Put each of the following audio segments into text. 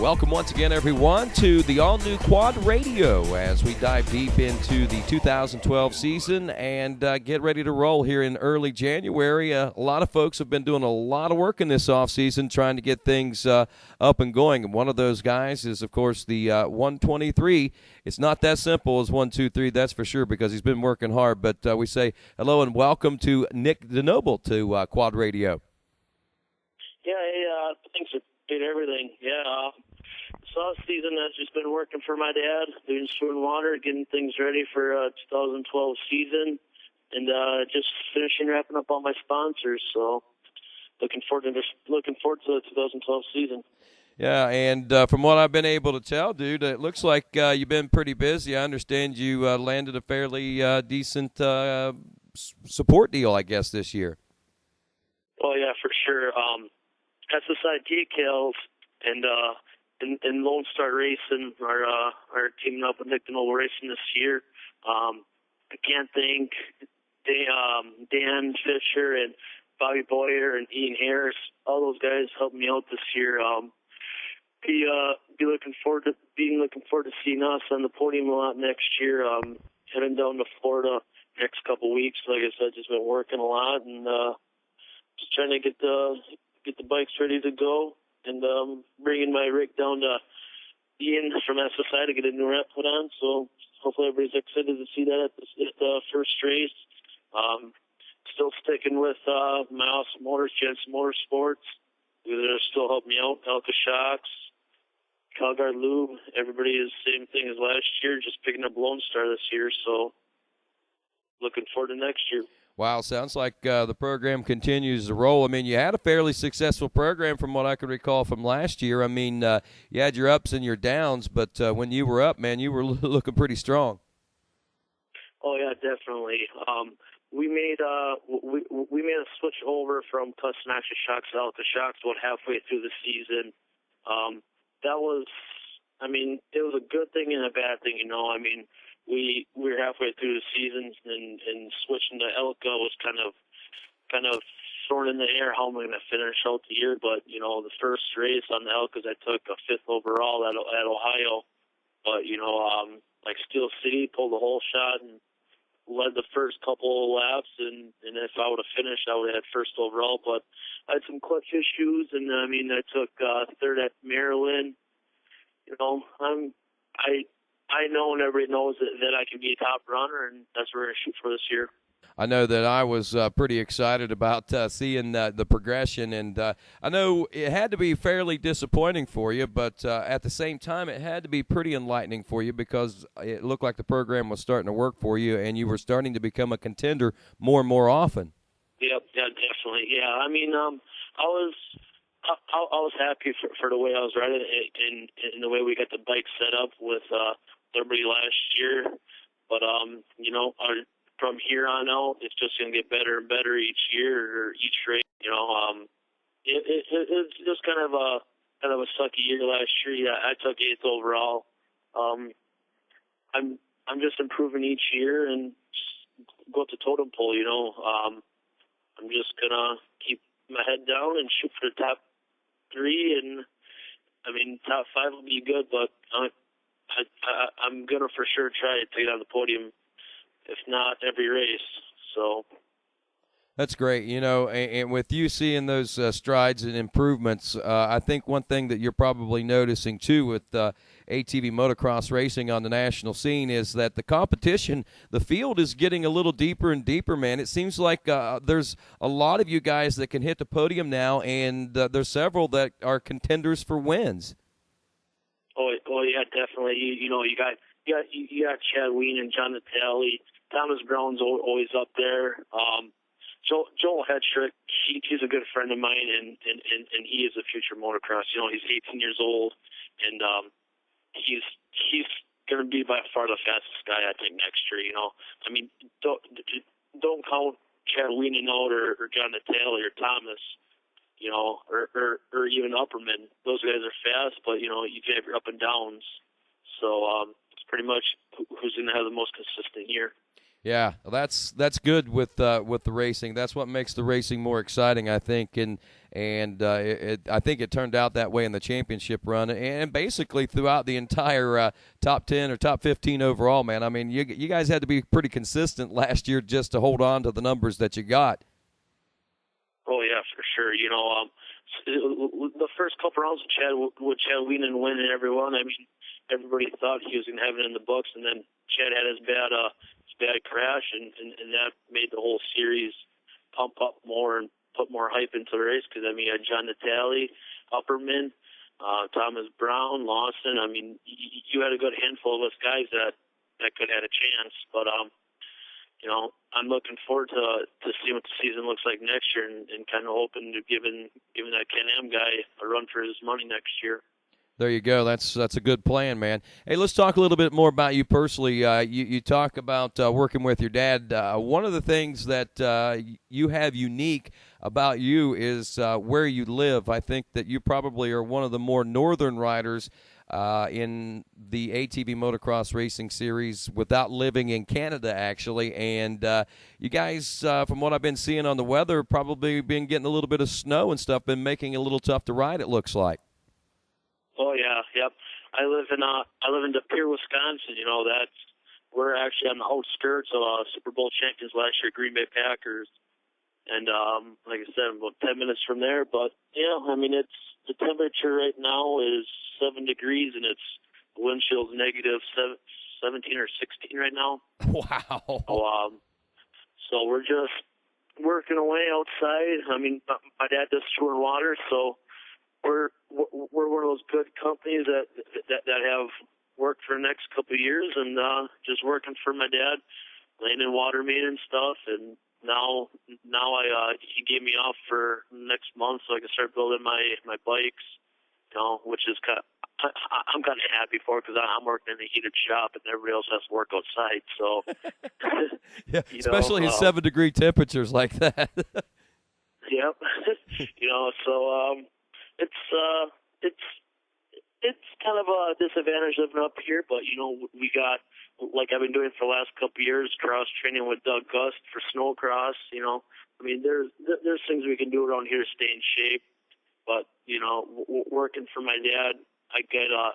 Welcome once again, everyone, to the all-new Quad Radio as we dive deep into the 2012 season and get ready to roll here in early January. A lot of folks have been doing a lot of work in this offseason trying to get things up and going. And one of those guys is, of course, the 123. It's not that simple as 123, that's for sure, because he's been working hard. But we say hello and welcome to Nick Denoble to Quad Radio. Yeah, hey, thanks for doing everything. Yeah, off season, I've just been working for my dad, doing swim water, getting things ready for 2012 season, and just wrapping up all my sponsors. So looking forward to the 2012 season. Yeah, and from what I've been able to tell, dude, it looks like you've been pretty busy. I understand you landed a fairly decent support deal, I guess, this year. Oh yeah, for sure. SSI decals and Lone Star Racing are teaming up with Nick Denoble Racing this year. I can't thank Dan Fisher and Bobby Boyer and Ian Harris. All those guys helped me out this year. Be looking forward to seeing us on the podium a lot next year. Heading down to Florida next couple weeks. Like I said, just been working a lot and just trying to get the bikes ready to go. And bringing my rig down to Ian from SSI to get a new wrap put on. So hopefully everybody's excited to see that at the first race. Still sticking with my awesome motors, Jensen Motorsports. They're still helping me out. Elka Shocks, Calgard Lube. Everybody is the same thing as last year, just picking up Lone Star this year. So looking forward to next year. Wow, sounds like the program continues to roll. I mean, you had a fairly successful program from what I could recall from last year. I mean, you had your ups and your downs, but when you were up, man, you were looking pretty strong. Oh yeah, definitely. We made a switch over from custom action shocks to Elka Shocks about halfway through the season. That was, I mean, it was a good thing and a bad thing, you know. I mean, we were halfway through the season, and switching to Elka was kind of thrown in the air how am I going to finish out the year. But you know, the first race on the Elkas, I took a 5th overall at Ohio. But you know, like Steel City, pulled the whole shot and led the first couple of laps. And if I would have finished, I would have had 1st overall. But I had some clutch issues, and I mean, I took 3rd at Maryland. You know, I know and everybody knows that I can be a top runner, and that's what we're going to shoot for this year. I know that I was pretty excited about seeing the progression, and I know it had to be fairly disappointing for you, but at the same time, it had to be pretty enlightening for you because it looked like the program was starting to work for you, and you were starting to become a contender more and more often. Yep, yeah, definitely. Yeah, I mean, I was happy for the way I was riding and the way we got the bike set up with everybody last year, but you know, from here on out, it's just going to get better and better each year or each race. You know, it's just kind of a sucky year last year. Yeah, I took 8th overall. I'm just improving each year and just go up the totem pole. You know, I'm just gonna keep my head down and shoot for the top 3, and I mean top 5 will be good, but I'm going to for sure try to get on the podium, if not every race. So that's great. You know, and with you seeing those strides and improvements, I think one thing that you're probably noticing, too, with ATV motocross racing on the national scene is that the competition, the field is getting a little deeper and deeper, man. It seems like there's a lot of you guys that can hit the podium now, and there's several that are contenders for wins. Oh yeah, definitely. You know, you got Chad Ween and John Natale. Thomas Brown's always up there. Joel Hedrick, he's a good friend of mine, and he is a future motocross. You know, he's 18 years old, and he's going to be by far the fastest guy, I think, next year. You know, I mean, don't count Chad Ween out or John Natale or Thomas. You know, or even Upperman. Those guys are fast, but, you know, you have your up and downs. So it's pretty much who's going to have the most consistent year. Yeah, that's good with the racing. That's what makes the racing more exciting, I think, and I think it turned out that way in the championship run, and basically throughout the entire top 10 or top 15 overall. Man, I mean, you guys had to be pretty consistent last year just to hold on to the numbers that you got. Oh yeah, for sure. The first couple rounds with Chad Wienen winning everyone. I mean, everybody thought he was going to have it in the books, and then Chad had his bad crash, and that made the whole series pump up more and put more hype into the race. Because I mean, you had John Natale, Upperman, Thomas Brown, Lawson. I mean, you had a good handful of us guys that could have had a chance. But I'm looking forward to seeing what the season looks like next year, and kind of hoping to giving that Can-Am guy a run for his money next year. There you go. That's a good plan, man. Hey, let's talk a little bit more about you personally. You talk about working with your dad. One of the things that you have unique about you is where you live. I think that you probably are one of the more northern riders in the ATV Motocross Racing Series without living in Canada, actually. And you guys, from what I've been seeing on the weather, probably been getting a little bit of snow and stuff, been making it a little tough to ride, it looks like. Oh yeah, yep. I live in De Pere, Wisconsin. We're actually on the outskirts of Super Bowl champions last year, Green Bay Packers, and like I said, I'm about 10 minutes from there. But yeah, I mean, it's the temperature right now is 7 degrees, and it's the wind chill's negative 17 or 16 right now. Wow. So we're just working away outside. I mean, my dad does tour and water, so. We're one of those good companies that have worked for the next couple of years, and just working for my dad, laying in water main and stuff. And now he gave me off for next month, so I can start building my bikes. Which is I'm kind of happy for, because I'm working in the heated shop, and everybody else has to work outside. So yeah, especially in 7-degree temperatures like that. Yep. So. It's kind of a disadvantage living up here, but we got, like I've been doing for the last couple of years, cross training with Doug Gust for Snowcross. I mean, there's things we can do around here to stay in shape, but working for my dad, I get a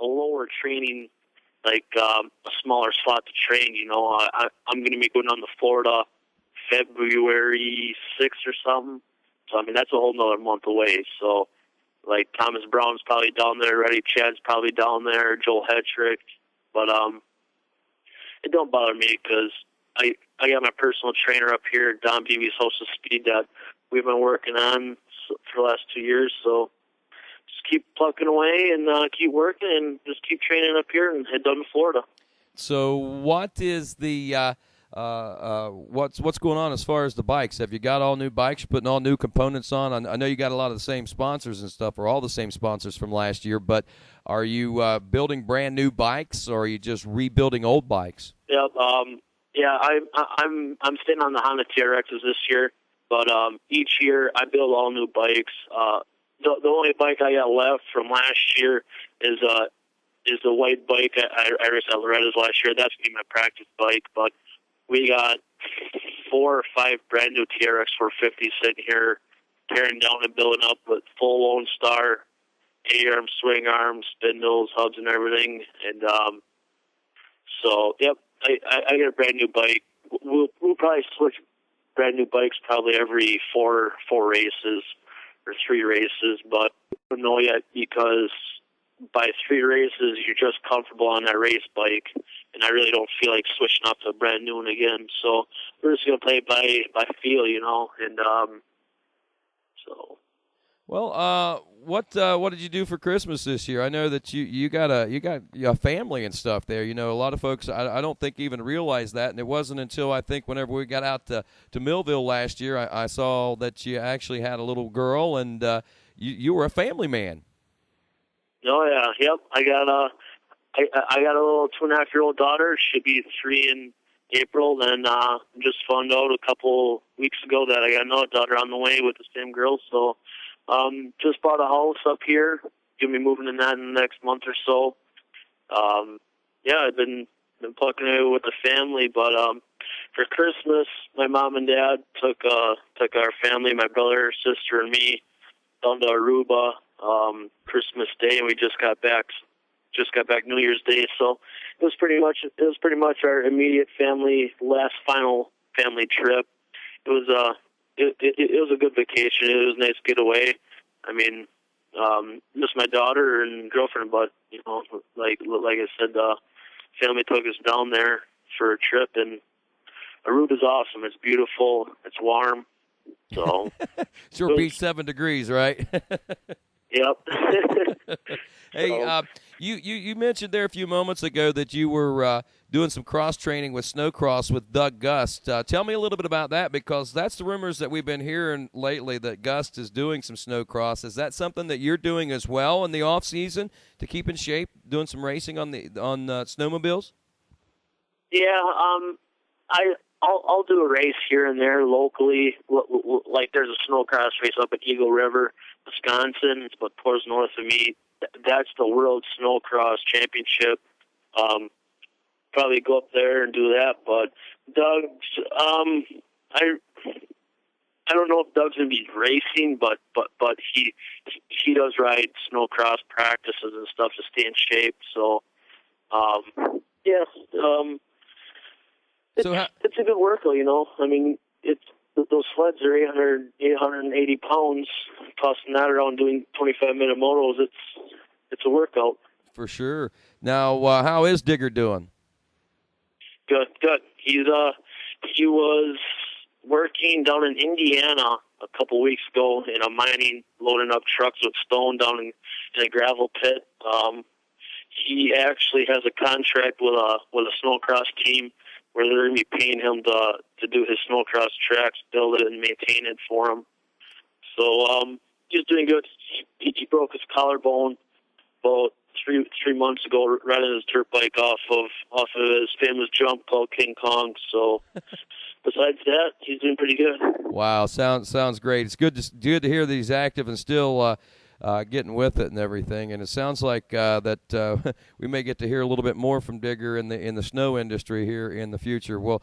lower training, like a smaller slot to train. I'm going to be going down to Florida February 6th or something. So, I mean, that's a whole nother month away. So, like, Thomas Brown's probably down there already. Chad's probably down there. Joel Hetrick. But it don't bother me, because I got my personal trainer up here, Don Beebe's Host of Speed, that we've been working on for the last 2 years. So just keep plucking away and keep working, and just keep training up here and head down to Florida. So what is the what's going on as far as the bikes? Have you got all new bikes? You're putting all new components on? I know you got a lot of the same sponsors and stuff, or all the same sponsors from last year, but are you building brand new bikes, or are you just rebuilding old bikes? Yep. Yeah, I'm staying on the Honda TRXs this year, but each year I build all new bikes. The only bike I got left from last year is the white bike I raced at Loretta's last year. That's going to be my practice bike, but we got 4 or 5 brand new TRX 450s sitting here, tearing down and building up with full Lone Star, A-arms, swing arms, spindles, hubs, and everything. And so, yep, I got a brand new bike. We'll probably switch brand new bikes probably every 4 races or 3 races, but I don't know yet, because by 3 races you're just comfortable on that race bike, and I really don't feel like switching up to a brand new one again. So we're just gonna play by feel, and so. Well, what did you do for Christmas this year? I know that you got a family and stuff there. A lot of folks I don't think even realize that, and it wasn't until I think whenever we got out to Millville last year, I saw that you actually had a little girl, and you were a family man. Oh yeah, yep. I got a little 2.5-year-old daughter. She'll be 3 in April. Then just found out a couple weeks ago that I got another daughter on the way with the same girl. So just bought a house up here. Gonna be moving in that in the next month or so. Yeah, I've been been plucking away with the family. But for Christmas, my mom and dad took our family, my brother, sister, and me down to Aruba Christmas Day, and we just got back New Year's Day. So it was pretty much our immediate family final family trip. It was a good vacation. It was a nice getaway. I mean, just my daughter and girlfriend, but like I said, family took us down there for a trip, and Aruba's awesome. It's beautiful. It's warm. So sure beats 7 degrees, right? Yep. Hey, you mentioned there a few moments ago that you were doing some cross training with Snowcross with Doug Gust. Tell me a little bit about that, because that's the rumors that we've been hearing lately, that Gust is doing some Snowcross. Is that something that you're doing as well in the off season to keep in shape, doing some racing on snowmobiles? Yeah, I'll do a race here and there locally. Like there's a Snowcross race up at Eagle River, Wisconsin. It's about 2 hours north of me. That's the World Snowcross Championship. Probably go up there and do that. But Doug's, I don't know if Doug's gonna be racing, but he does ride Snowcross practices and stuff to stay in shape. So, yeah. It's a good workout, I mean, those sleds are 880 pounds. Tossing that around, doing 25-minute motos, it's a workout. For sure. Now, how is Digger doing? Good. He was working down in Indiana a couple weeks ago in a mining, loading up trucks with stone down in a gravel pit. He actually has a contract with a Snowcross team where they're going to be paying him to do his Snowcross tracks, build it, and maintain it for him. So he's doing good. He broke his collarbone about three months ago, riding his dirt bike off of his famous jump called King Kong. So besides that, he's doing pretty good. Wow, sounds great. It's good to hear that he's active and still getting with it and everything. And it sounds like that we may get to hear a little bit more from Digger in the snow industry here in the future. Well,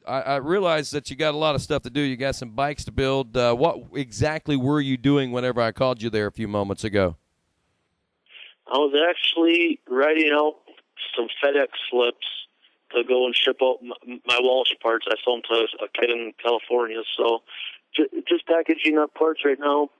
I realize that you got a lot of stuff to do. You got some bikes to build. What exactly were you doing whenever I called you there a few moments ago? I was actually writing out some FedEx slips to go and ship out my Walsh parts. I sold them to a kid in California. So just packaging up parts right now.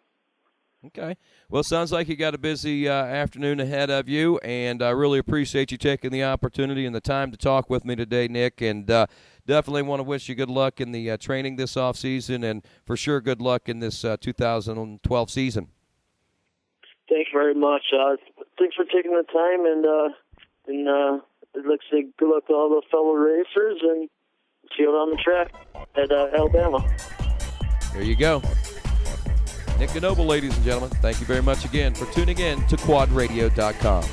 Okay. Well, sounds like you got a busy afternoon ahead of you, and I really appreciate you taking the opportunity and the time to talk with me today, Nick, and definitely want to wish you good luck in the training this off season, and for sure good luck in this 2012 season. Thanks very much. Thanks for taking the time, and let's say good luck to all the fellow racers, and see you on the track at Alabama. There you go. Nick Denoble, ladies and gentlemen, thank you very much again for tuning in to quadradio.com.